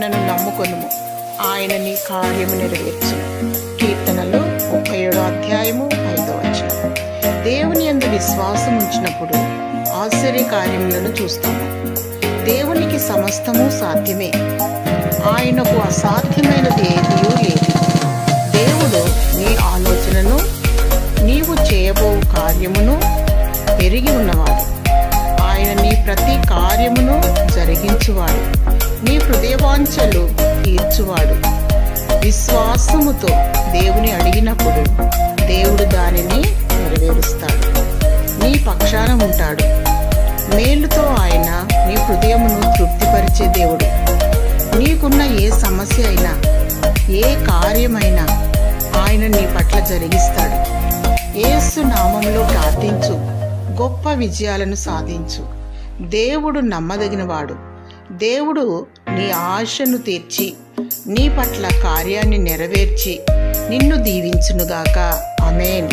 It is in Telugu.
ఆయనను నమ్ముకొనుము, ఆయన నీ కార్యము నెరవేర్చును. కీర్తనలు 37:5. దేవుని యందు విశ్వాసం ఉంచినప్పుడు ఆశ్చర్య కార్యములను చూస్తాము. దేవునికి సమస్తము సాధ్యమే, ఆయనకు అసాధ్యమైనది ఏదీ లేదు. దేవుడు నీ ఆలోచనను, నీవు చేయబో కార్యమును పెరిగి ఉన్నవాడు. ఆయన నీ ప్రతి కార్యమును జరిగించువాడు, నీ హృదయవాంఛలు తీర్చువాడు. విశ్వాసముతో దేవుని అడిగినప్పుడు దేవుడు దానిని నెరవేరుస్తాడు. నీ పక్షాన ఉంటాడు. మేలుతో ఆయన నీ హృదయమును తృప్తిపరిచే దేవుడు. నీకున్న ఏ సమస్య అయినా, ఏ కార్యమైనా ఆయన నీ పట్ల జరిగిస్తాడు. యేసు నామములో ప్రార్థించు, గొప్ప విజయాలను సాధించు. దేవుడు నమ్మదగినవాడు. దేవుడు నీ ఆశను తీర్చి నీ పట్ల కార్యాన్ని నెరవేర్చి నిన్ను దీవించునుగాక. ఆమేన్.